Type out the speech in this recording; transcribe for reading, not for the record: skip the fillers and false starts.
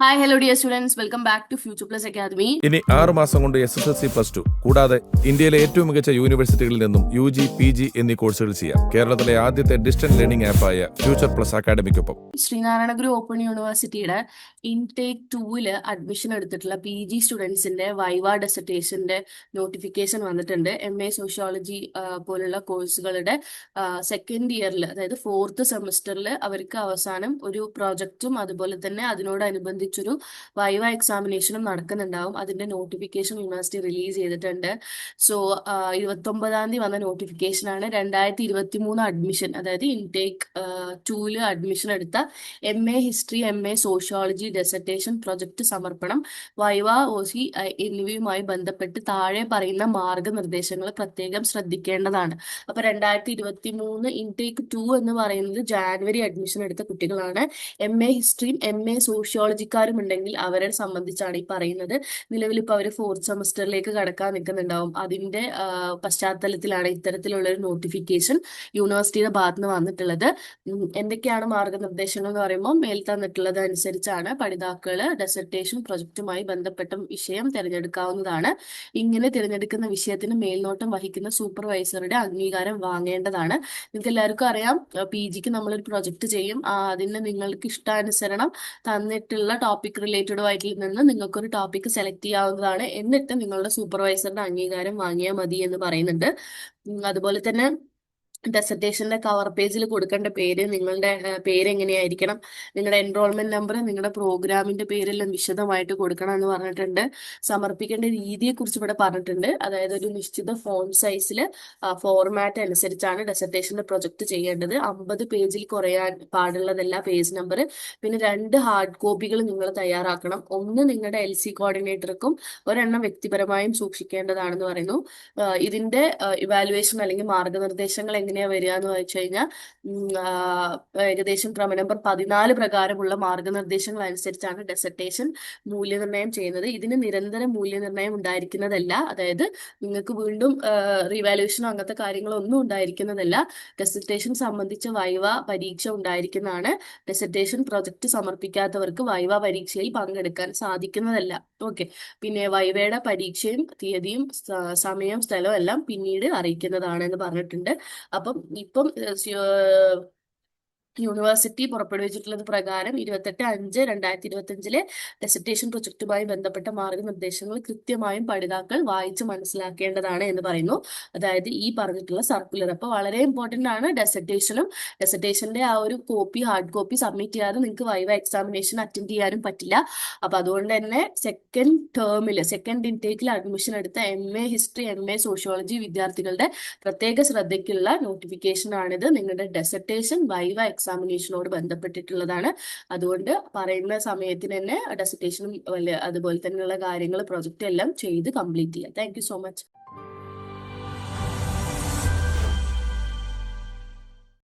Hi hello dear students, welcome back to future plus academy. ഇനി 6 മാസം കൊണ്ട് SSLC+2 കൂടാതെ ഇന്ത്യയിലെ ഏറ്റവും മികച്ച യൂണിവേഴ്സിറ്റികളിൽ നിന്നും UG PG എന്നീ കോഴ്സുകൾ ചെയ്യാം. കേരളത്തിലെ ആദ്യത്തെ ഡിസ്റ്റൻസ് ലേണിംഗ് ആപ്പായ ഫ്യൂച്ചർ പ്ലസ് അക്കാഡമിക്കൊപ്പം ശ്രീനാരായണ ഗുരു ഓപ്പൺ യൂണിവേഴ്സിറ്റിയുടെ ഇൻടേക്ക് 2 അഡ്മിഷൻ എടുത്തിട്ടുള്ള PG സ്റ്റുഡൻസിന്റെ വൈവ ഡെസർട്ടേഷന്റെ നോട്ടിഫിക്കേഷൻ വന്നിട്ടുണ്ട്. MA സോഷ്യോളജി പോലുള്ള കോഴ്സുകളുടെ സെക്കൻഡ് ഇയറിൽ, അതായത് 4th സെമസ്റ്ററിൽ അവർക്ക് അവസാനം ഒരു പ്രോജക്റ്റും അതുപോലെ തന്നെ അതിനോടനുബന്ധിച്ചൊരു വൈവ എക്സാമിനേഷനും നടക്കുന്നുണ്ടാവും. അതിന്റെ നോട്ടിഫിക്കേഷൻ യൂണിവേഴ്സിറ്റി റിലീസ് ചെയ്തിട്ടുണ്ട്. സോ 29-ാം തീയതി വന്ന നോട്ടിഫിക്കേഷനാണ് 2023 അഡ്മിഷൻ, അതായത് ഇൻടേക്ക് 2 അഡ്മിഷൻ എടുത്ത MA history, MA sociology dissertation project സമർപ്പണം, വൈവ OC എന്നിവയുമായി ബന്ധപ്പെട്ട് താഴെ പറയുന്ന മാർഗനിർദ്ദേശങ്ങൾ പ്രത്യേകം ശ്രദ്ധിക്കേണ്ടതാണ്. അപ്പൊ 2023 ഇൻടേക്ക് 2 എന്ന് പറയുന്നത് ജാനുവരി അഡ്മിഷൻ എടുത്ത കുട്ടികളാണ്. MA ഹിസ്റ്ററിയും MA സോഷ്യോളജിക്കാരും ഉണ്ടെങ്കിൽ അവരെ സംബന്ധിച്ചാണ് ഈ പറയുന്നത്. നിലവിൽ ഇപ്പൊ അവർ 4th സെമസ്റ്ററിലേക്ക് കടക്കാൻ നിൽക്കുന്നുണ്ടാവും. അതിന്റെ പശ്ചാത്തലത്തിലാണ് ഇത്തരത്തിലുള്ള ഒരു നോട്ടിഫിക്കേഷൻ യൂണിവേഴ്സിറ്റിയുടെ ഭാഗത്ത് നിന്ന് വന്നിട്ടുള്ളത്. എന്തൊക്കെയാണ് മാർഗനിർദ്ദേശങ്ങൾ എന്ന് പറയുമ്പോൾ മേൽ തന്നിട്ടുള്ളത് അനുസരിച്ചാണ് പഠിതാക്കള് ഡെസർട്ടേഷൻ പ്രൊജക്റ്റുമായി ബന്ധപ്പെട്ട വിഷയം തിരഞ്ഞെടുക്കാവുന്നതാണ്. ഇങ്ങനെ തിരഞ്ഞെടുക്കുന്ന വിഷയത്തിന് മേൽനോട്ടം വഹിക്കുന്ന സൂപ്പർവൈസറുടെ അംഗീകാരം വാങ്ങേണ്ടതാണ്. നിങ്ങൾക്ക് എല്ലാവർക്കും അറിയാം, PGക്ക് നമ്മളൊരു പ്രൊജക്ട് ചെയ്യും. അതിന് നിങ്ങൾക്ക് ഇഷ്ടാനുസരണം തന്നിട്ടുള്ള ടോപ്പിക് റിലേറ്റഡ് ആയിട്ട് നിന്ന് നിങ്ങൾക്കൊരു ടോപ്പിക് സെലക്ട് ചെയ്യാവുന്നതാണ്. എന്നിട്ട് നിങ്ങളുടെ സൂപ്പർവൈസറുടെ അംഗീകാരം വാങ്ങിയാൽ മതി എന്ന് പറയുന്നുണ്ട്. അതുപോലെ തന്നെ ഡെസർട്ടേഷന്റെ കവർ പേജിൽ കൊടുക്കേണ്ട പേര്, നിങ്ങളുടെ പേര് എങ്ങനെയായിരിക്കണം, നിങ്ങളുടെ എൻറോൾമെന്റ് നമ്പർ, നിങ്ങളുടെ പ്രോഗ്രാമിന്റെ പേരെല്ലാം വിശദമായിട്ട് കൊടുക്കണം എന്ന് പറഞ്ഞിട്ടുണ്ട്. സമർപ്പിക്കേണ്ട രീതിയെ കുറിച്ച് ഇവിടെ പറഞ്ഞിട്ടുണ്ട്. അതായത് ഒരു നിശ്ചിത ഫോണ്ട് സൈസിൽ ഫോർമാറ്റ് അനുസരിച്ചാണ് ഡെസർട്ടേഷന്റെ പ്രൊജക്ട് ചെയ്യേണ്ടത്. 50 പേജിൽ കുറയാൻ പാടുള്ളതല്ല പേജ് നമ്പർ. പിന്നെ 2 ഹാർഡ് കോപ്പികൾ നിങ്ങൾ തയ്യാറാക്കണം. ഒന്ന് നിങ്ങളുടെ LC കോർഡിനേറ്റർക്കും ഒരെണ്ണം വ്യക്തിപരമായും സൂക്ഷിക്കേണ്ടതാണെന്ന് പറയുന്നു. ഇതിന്റെ ഇവാലുവേഷൻ അല്ലെങ്കിൽ മാർഗനിർദ്ദേശങ്ങൾ എങ്ങനെയാ വരിക എന്ന് വെച്ച് കഴിഞ്ഞാൽ ഏകദേശം ക്രമ നമ്പർ 14 പ്രകാരമുള്ള മാർഗനിർദ്ദേശങ്ങൾ അനുസരിച്ചാണ് ഡെസർട്ടേഷൻ മൂല്യനിർണ്ണയം ചെയ്യുന്നത്. ഇതിന് നിരന്തര മൂല്യനിർണ്ണയം ഉണ്ടായിരിക്കുന്നതല്ല. അതായത് നിങ്ങൾക്ക് വീണ്ടും റീവാലുവേഷനോ അങ്ങനത്തെ കാര്യങ്ങളോ ഒന്നും ഉണ്ടായിരിക്കുന്നതല്ല. ഡെസർട്ടേഷൻ സംബന്ധിച്ച വൈവ പരീക്ഷ ഉണ്ടായിരിക്കുന്നതാണ്. ഡെസർട്ടേഷൻ പ്രൊജക്ട് സമർപ്പിക്കാത്തവർക്ക് വൈവ പരീക്ഷയിൽ പങ്കെടുക്കാൻ സാധിക്കുന്നതല്ല. ഓക്കെ. പിന്നെ വൈവയുടെ പരീക്ഷയും തീയതിയും സമയവും സ്ഥലവും എല്ലാം പിന്നീട് അറിയിക്കുന്നതാണ് എന്ന് പറഞ്ഞിട്ടുണ്ട്. അപ്പം ഇപ്പം യൂണിവേഴ്സിറ്റി പുറപ്പെടുവിച്ചിട്ടുള്ളത് പ്രകാരം 28/5/2025 ഡെസർട്ടേഷൻ പ്രൊജക്റ്റുമായി ബന്ധപ്പെട്ട മാർഗനിർദ്ദേശങ്ങൾ കൃത്യമായും പഠിതാക്കൾ വായിച്ച് മനസ്സിലാക്കേണ്ടതാണ് എന്ന് പറയുന്നു. അതായത് ഈ പറഞ്ഞിട്ടുള്ള സർക്കുലർ. അപ്പോൾ വളരെ ഇമ്പോർട്ടന്റ് ആണ്. ഡെസർട്ടേഷന്റെ ആ ഒരു കോപ്പി, ഹാർഡ് കോപ്പി സബ്മിറ്റ് ചെയ്യാതെ നിങ്ങൾക്ക് വൈവ എക്സാമിനേഷൻ അറ്റൻഡ് ചെയ്യാനും പറ്റില്ല. അപ്പൊ അതുകൊണ്ട് തന്നെ സെക്കൻഡ് ഇൻടേക്കിൽ അഡ്മിഷൻ എടുത്ത MA ഹിസ്റ്ററി, MA സോഷ്യോളജി വിദ്യാർത്ഥികളുടെ പ്രത്യേക ശ്രദ്ധയ്ക്കുള്ള നോട്ടിഫിക്കേഷൻ ആണിത്. നിങ്ങളുടെ ഡെസർട്ടേഷൻ വൈവ എക്സാമിനേഷനോട് ബന്ധപ്പെട്ടിട്ടുള്ളതാണ്. അതുകൊണ്ട് പറയുന്ന സമയത്തിന് തന്നെ ഡെസർട്ടേഷനും അതുപോലെ തന്നെയുള്ള കാര്യങ്ങൾ, പ്രൊജക്റ്റ് എല്ലാം ചെയ്ത് കംപ്ലീറ്റ് ചെയ്യാം. Thank you so much.